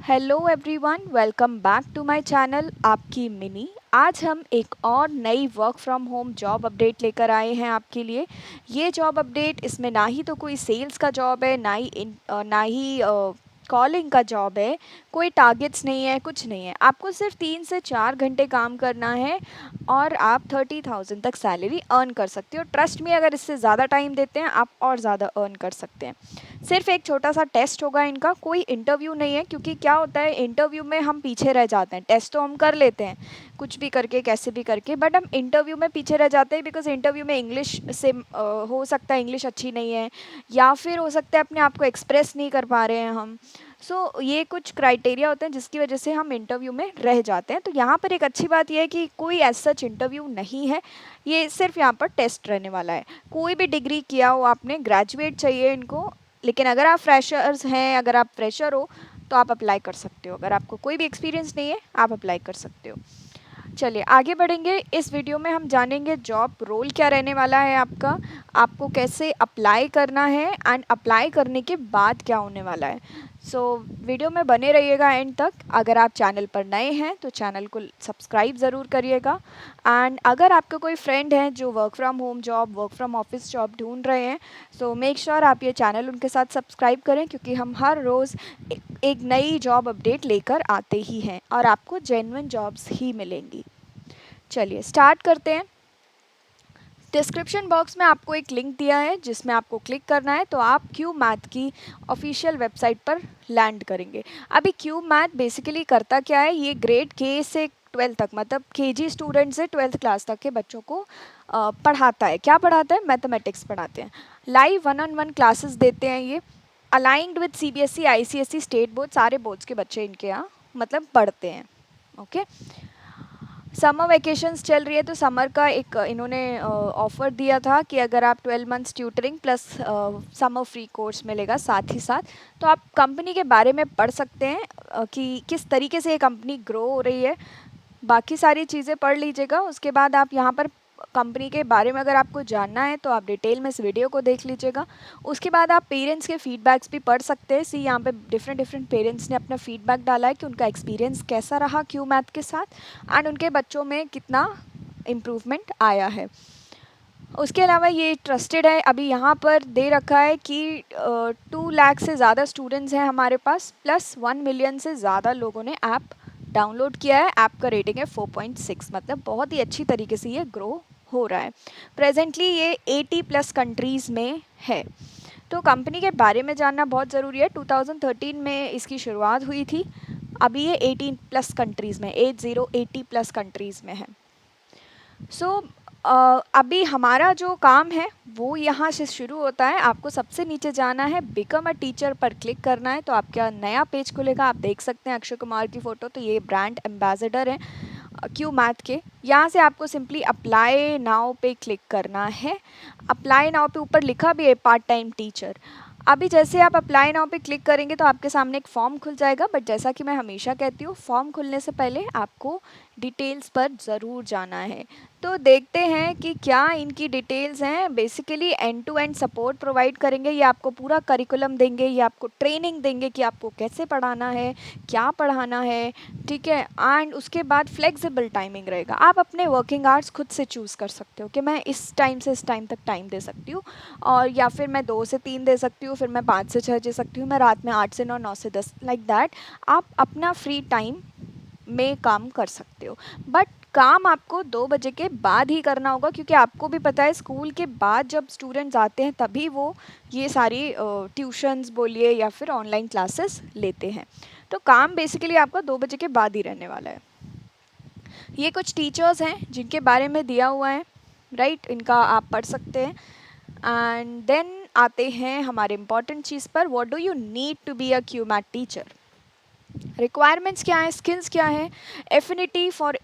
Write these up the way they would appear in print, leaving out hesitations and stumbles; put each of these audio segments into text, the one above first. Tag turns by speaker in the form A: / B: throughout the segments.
A: Hello everyone, welcome back to my channel आपकी मिनी। आज हम एक और नई work from home job update लेकर आए हैं आपके लिए। ये जॉब अपडेट, इसमें ना ही तो कोई सेल्स का जॉब है, ना ही कॉलिंग का जॉब है। कोई टारगेट्स नहीं है, कुछ नहीं है। आपको सिर्फ 3 से 4 घंटे काम करना है और आप 30,000 तक सैलरी अर्न कर सकते हो। ट्रस्ट में, अगर इससे ज़्यादा टाइम देते हैं आप और ज़्यादा अर्न कर सकते हैं। सिर्फ एक छोटा सा टेस्ट होगा इनका, कोई इंटरव्यू नहीं है, क्योंकि क्या होता है इंटरव्यू में हम पीछे रह जाते हैं। टेस्ट तो हम कर लेते हैं कुछ भी करके, कैसे भी करके, बट हम इंटरव्यू में पीछे रह जाते हैं बिकॉज इंटरव्यू में इंग्लिश से हो सकता है इंग्लिश अच्छी नहीं है, या फिर हो सकता है अपने आप को एक्सप्रेस नहीं कर पा रहे हैं हम। ये कुछ क्राइटेरिया होते हैं जिसकी वजह से हम इंटरव्यू में रह जाते हैं। तो यहाँ पर एक अच्छी बात यह है कि कोई एज सच इंटरव्यू नहीं है, ये सिर्फ यहाँ पर टेस्ट रहने वाला है। कोई भी डिग्री किया हो आपने, ग्रेजुएट चाहिए इनको, लेकिन अगर आप फ्रेशर्स हैं, अगर आप फ्रेशर हो तो आप अप्लाई कर सकते हो। अगर आपको कोई भी एक्सपीरियंस नहीं है आप अप्लाई कर सकते हो। चलिए आगे बढ़ेंगे। इस वीडियो में हम जानेंगे जॉब रोल क्या रहने वाला है आपका, आपको कैसे अप्लाई करना है एंड अप्लाई करने के बाद क्या होने वाला है। वीडियो में बने रहिएगा एंड तक। अगर आप चैनल पर नए हैं तो चैनल को सब्सक्राइब ज़रूर करिएगा। एंड अगर आपका कोई फ्रेंड है जो work from home job, work from office job ढूंढ रहे हैं, सो मेक श्योर आप ये चैनल उनके साथ सब्सक्राइब करें, क्योंकि हम हर रोज़ एक नई जॉब अपडेट लेकर आते ही हैं और आपको जेन्युइन जॉब्स ही मिलेंगी। चलिए स्टार्ट करते हैं। डिस्क्रिप्शन बॉक्स में आपको एक लिंक दिया है जिसमें आपको क्लिक करना है, तो आप क्यू मैथ की ऑफिशियल वेबसाइट पर लैंड करेंगे। अभी क्यू मैथ बेसिकली करता क्या है, ये ग्रेड के से 12 तक, मतलब केजी स्टूडेंट से 12th क्लास तक के बच्चों को पढ़ाता है। क्या पढ़ाता है? मैथमेटिक्स पढ़ाते हैं। लाइव 1-on-1 क्लासेस देते हैं ये। Aligned with CBSE, ICSE, state board, सारे बोर्ड्स के बच्चे इनके यहाँ मतलब पढ़ते हैं। ओके। समर वैकेशंस चल रही है, तो समर का एक इन्होंने ऑफ़र दिया था कि अगर आप 12 months tutoring plus summer free course मिलेगा साथ ही साथ। तो आप कंपनी के बारे में पढ़ सकते हैं कि किस तरीके से ये कंपनी ग्रो हो रही है। बाकी सारी चीज़ें पढ़ लीजिएगा। उसके बाद आप यहाँ पर कंपनी के बारे में अगर आपको जानना है तो आप डिटेल में इस वीडियो को देख लीजिएगा। उसके बाद आप पेरेंट्स के फीडबैक्स भी पढ़ सकते हैं। यहाँ पे डिफरेंट पेरेंट्स ने अपना फीडबैक डाला है कि उनका एक्सपीरियंस कैसा रहा क्यू मैथ के साथ एंड उनके बच्चों में कितना इम्प्रूवमेंट आया है। उसके अलावा ये ट्रस्टेड है। अभी यहाँ पर दे रखा है कि 2 लाख से ज़्यादा स्टूडेंट्स हैं हमारे पास, प्लस 1 मिलियन से ज़्यादा लोगों ने ऐप डाउनलोड किया है। ऐप का रेटिंग है 4.6, मतलब बहुत ही अच्छी तरीके से ये ग्रो हो रहा है। प्रेजेंटली ये 80+ कंट्रीज़ में है। तो कंपनी के बारे में जानना बहुत ज़रूरी है। 2013 में इसकी शुरुआत हुई थी। अभी ये 18+ कंट्रीज़ में, 80+ कंट्रीज़ में है। अभी हमारा जो काम है वो यहाँ से शुरू होता है। आपको सबसे नीचे जाना है, बिकम अ टीचर पर क्लिक करना है, तो आपका नया पेज खुलेगा। आप देख सकते हैं अक्षय कुमार की फ़ोटो, तो ये ब्रांड एम्बेसडर हैं क्यू मैथ के। यहाँ से आपको सिंपली अप्लाई नाउ पे क्लिक करना है। अप्लाई नाउ पे ऊपर लिखा भी है पार्ट टाइम टीचर। अभी जैसे आप अप्लाई नाउ पे क्लिक करेंगे तो आपके सामने एक फॉर्म खुल जाएगा, बट जैसा कि मैं हमेशा कहती हूँ, फॉर्म खुलने से पहले आपको डिटेल्स पर ज़रूर जाना है। तो देखते हैं कि क्या इनकी डिटेल्स हैं। Basically end to end support provide करेंगे। ये आपको पूरा करिकुलम देंगे, ये आपको ट्रेनिंग देंगे कि आपको कैसे पढ़ाना है, क्या पढ़ाना है, ठीक है। एंड उसके बाद फ्लेक्सिबल टाइमिंग रहेगा। आप अपने वर्किंग आवर्स खुद से चूज़ कर सकते हो कि मैं इस टाइम से इस टाइम तक टाइम दे सकती हूँ, और या फिर मैं 2 से 3 दे सकती हूँ, फिर मैं 5 से 6 दे सकती हूँ, मैं रात में 8 से 9, 9 से 10, लाइक दैट। आप अपना फ्री टाइम में काम कर सकते हो, बट काम आपको 2 बजे के बाद ही करना होगा, क्योंकि आपको भी पता है स्कूल के बाद जब स्टूडेंट्स आते हैं तभी वो ये सारी ट्यूशन्स बोलिए या फिर ऑनलाइन क्लासेस लेते हैं। तो काम बेसिकली आपका 2 बजे के बाद ही रहने वाला है। ये कुछ टीचर्स हैं जिनके बारे में दिया हुआ है, राइट, इनका आप पढ़ सकते हैं। एंड देन आते हैं हमारे इम्पॉर्टेंट चीज़ पर, what do you need to be a Q math teacher. Requirements क्या है, स्किल्स क्या है, एफिनिटी फॉर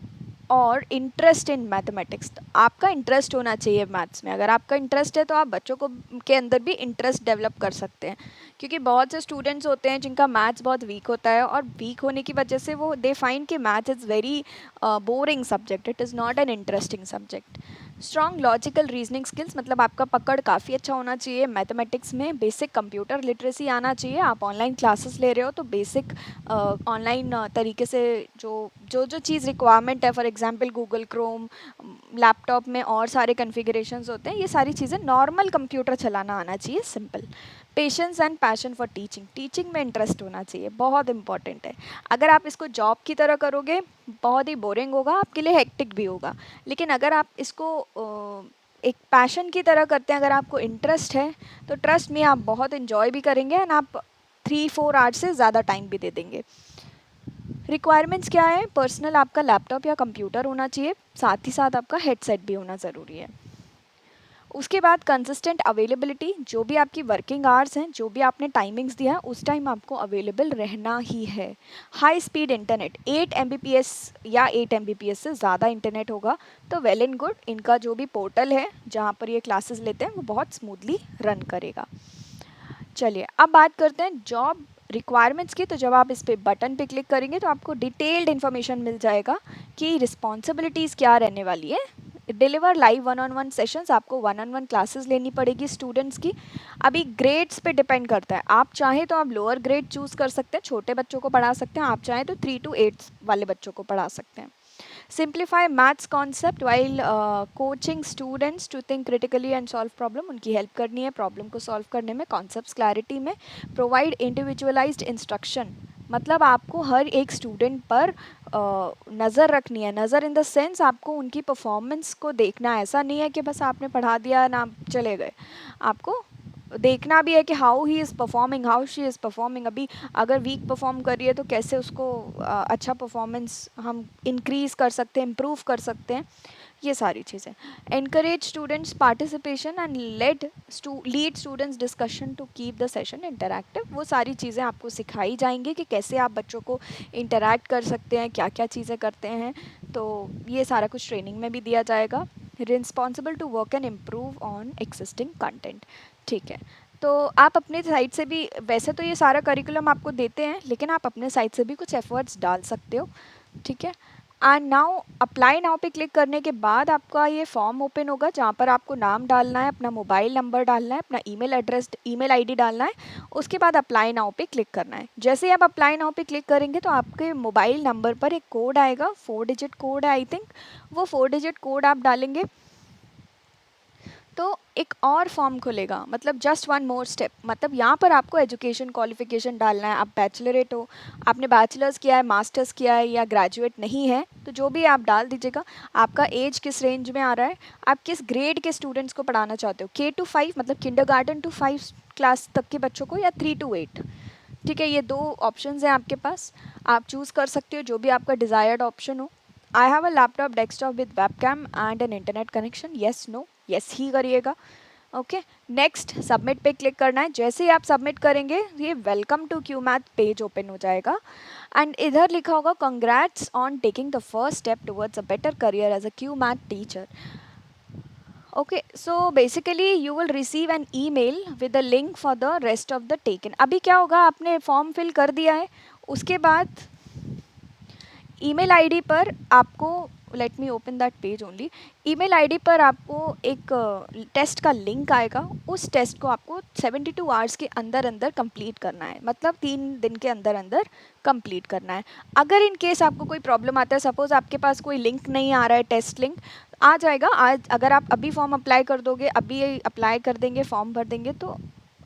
A: और इंटरेस्ट इन मैथमेटिक्स। आपका इंटरेस्ट होना चाहिए मैथ्स में। अगर आपका इंटरेस्ट है तो आप बच्चों को के अंदर भी इंटरेस्ट डेवलप कर सकते हैं, क्योंकि बहुत से स्टूडेंट्स होते हैं जिनका मैथ्स बहुत वीक होता है, और वीक होने की वजह से वो दे फाइंड कि math is very boring subject, it is not an interesting subject. Strong logical reasoning skills मतलब आपका पकड़ काफ़ी अच्छा होना चाहिए मैथमेटिक्स में, बेसिक कंप्यूटर लिटरेसी आना चाहिए। आप ऑनलाइन क्लासेस ले रहे हो तो बेसिक ऑनलाइन तरीके से जो जो जो चीज़ रिक्वायरमेंट है, for example Google Chrome, laptop में और सारे कॉन्फ़िगरेशंस होते हैं, ये सारी चीज़ें नॉर्मल कंप्यूटर चलाना आना चाहिए, simple. Patience and passion for teaching, teaching में इंटरेस्ट होना चाहिए, बहुत इंपॉर्टेंट है। अगर आप इसको जॉब की तरह करोगे बहुत ही बोरिंग होगा, आपके लिए हेक्टिक भी होगा। लेकिन अगर आप इसको एक पैशन की तरह करते हैं, अगर आपको इंटरेस्ट है, तो ट्रस्ट में आप बहुत इन्जॉय भी करेंगे एंड आप 3-4 आवर्स से ज़्यादा टाइम भी दे देंगे। रिक्वायरमेंट्स क्या है? पर्सनल आपका लैपटॉप या कंप्यूटर होना चाहिए, साथ ही साथ आपका हेडसेट भी होना ज़रूरी है। उसके बाद कंसिस्टेंट अवेलेबिलिटी, जो भी आपकी वर्किंग आवर्स हैं, जो भी आपने टाइमिंग्स दिया है उस टाइम आपको अवेलेबल रहना ही है। हाई स्पीड इंटरनेट, 8 Mbps या 8 Mbps से ज़्यादा इंटरनेट होगा तो वेल एंड गुड। इनका जो भी पोर्टल है जहाँ पर ये क्लासेस लेते हैं वो बहुत स्मूथली रन करेगा। चलिए अब बात करते हैं जॉब रिक्वायरमेंट्स की। तो जब आप इस पे बटन पे क्लिक करेंगे तो आपको डिटेल्ड इन्फॉर्मेशन मिल जाएगा कि रिस्पॉन्सिबिलिटीज़ क्या रहने वाली है। Deliver live one on one sessions, आपको वन ऑन वन क्लासेस लेनी पड़ेगी स्टूडेंट्स की। अभी ग्रेड्स पे डिपेंड करता है, आप चाहें तो आप लोअर ग्रेड चूज़ कर सकते हैं, छोटे बच्चों को पढ़ा सकते हैं, आप चाहें तो 3 to 8 वाले बच्चों को पढ़ा सकते हैं। Simplify maths concept while coaching students to think critically and solve problem, उनकी हेल्प करनी है प्रॉब्लम को सॉल्व करने में, कॉन्सेप्ट्स क्लैरिटी में। प्रोवाइड इंडिविजुअलाइज्ड इंस्ट्रक्शन, मतलब आपको हर एक स्टूडेंट पर नज़र रखनी है, नज़र इन द सेंस आपको उनकी परफॉर्मेंस को देखना है। ऐसा नहीं है कि बस आपने पढ़ा दिया ना चले गए, आपको देखना भी है कि how he is performing, how she is performing. अभी अगर वीक परफॉर्म कर रही है तो कैसे उसको अच्छा परफॉर्मेंस हम इंक्रीज़ कर सकते हैं, इम्प्रूव कर सकते हैं, ये सारी चीज़ें। Encourage students participation and lead students discussion to keep the session interactive, वो सारी चीज़ें आपको सिखाई जाएंगी कि कैसे आप बच्चों को इंटरैक्ट कर सकते हैं, क्या क्या चीज़ें करते हैं, तो ये सारा कुछ ट्रेनिंग में भी दिया जाएगा। Responsible to work and improve on existing content, ठीक है। तो आप अपने साइड से भी, वैसे तो ये सारा करिकुलम आपको देते हैं, लेकिन आप अपने साइड से भी कुछ एफर्ट्स डाल सकते हो, ठीक है। एंड नाउ अप्लाई नाउ पे क्लिक करने के बाद आपका ये फॉर्म ओपन होगा जहाँ पर आपको नाम डालना है, अपना मोबाइल नंबर डालना है, अपना ईमेल एड्रेस, ईमेल आईडी डालना है। उसके बाद अप्लाई नाउ पे क्लिक करना है। जैसे ही आप अप्लाई नाउ पे क्लिक करेंगे तो आपके मोबाइल नंबर पर एक कोड आएगा, 4 डिजिट कोड है आई थिंक, वो 4 डिजिट कोड आप डालेंगे तो एक और फॉर्म खुलेगा, मतलब जस्ट वन मोर स्टेप। मतलब यहाँ पर आपको एजुकेशन क्वालिफिकेशन डालना है, आप बैचलरेट हो, आपने बैचलर्स किया है, मास्टर्स किया है या ग्रेजुएट नहीं है, तो जो भी आप डाल दीजिएगा। आपका एज किस रेंज में आ रहा है, आप किस ग्रेड के स्टूडेंट्स को पढ़ाना चाहते हो, K to 5 मतलब किंडरगार्टन टू 5 क्लास तक के बच्चों को, या 3 to 8, ठीक है। ये दो ऑप्शंस हैं आपके पास, आप चूज़ कर सकते हो जो भी आपका डिज़ायर्ड ऑप्शन हो। I have a laptop desktop with webcam and an internet connection, yes no, yes ही करिएगा। ओके, नेक्स्ट सबमिट पे क्लिक करना है। जैसे ही आप सबमिट करेंगे ये welcome to Qmat page open हो जाएगा एंड इधर लिखा होगा congrats on taking the first step towards a better career as a Q math teacher. Okay, so basically you will receive an email with the link for the rest of the taken. अभी क्या होगा, आपने form fill कर दिया है, उसके बाद email ID पर आपको, let me open that page only, email ID पर आपको एक टेस्ट का लिंक आएगा। उस टेस्ट को आपको 72 आवर्स के अंदर अंदर कंप्लीट करना है, मतलब 3 दिन के अंदर अंदर कंप्लीट करना है। अगर इन केस आपको कोई प्रॉब्लम आता है, सपोज आपके पास कोई लिंक नहीं आ रहा है, टेस्ट लिंक आ जाएगा आज, अगर आप अभी फॉर्म अप्लाई कर दोगे, अभी अप्लाई कर देंगे, फॉर्म भर देंगे, तो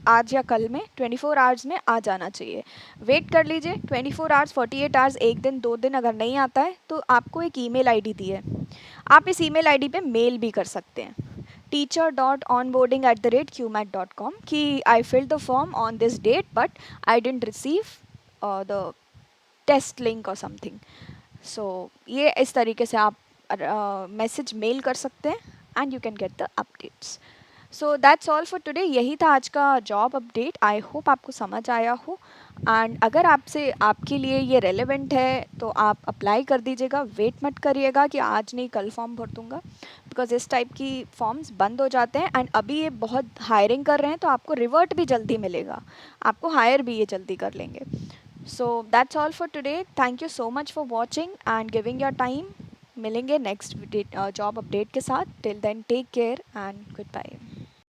A: आज या कल में 24 आवर्स में आ जाना चाहिए। वेट कर लीजिए 24 आवर्स, 48 आवर्स, एक दिन 2 दिन, अगर नहीं आता है तो आपको एक ईमेल आईडी दी है, आप इस ईमेल आईडी पे मेल भी कर सकते हैं, teacher.onboarding@qmat.com, कि I filled the form on this date but I didn't receive the test link और समथिंग। सो ये इस तरीके से आप मैसेज मेल कर सकते हैं and you can get the updates. So that's all for today, यही था आज का जॉब अपडेट। आई होप आपको समझ आया हो एंड अगर आपसे आपके लिए ये रेलेवेंट है तो आप अप्लाई कर दीजिएगा, वेट मत करिएगा कि आज नहीं कल फॉर्म भर दूंगा, बिकॉज इस टाइप की फॉर्म्स बंद हो जाते हैं एंड अभी ये बहुत हायरिंग कर रहे हैं, तो आपको रिवर्ट भी जल्दी मिलेगा, आपको हायर भी ये जल्दी कर लेंगे। So that's all for today, thank you so much for watching and giving your time. मिलेंगे नेक्स्ट जॉब अपडेट के साथ। Till then take care and good bye.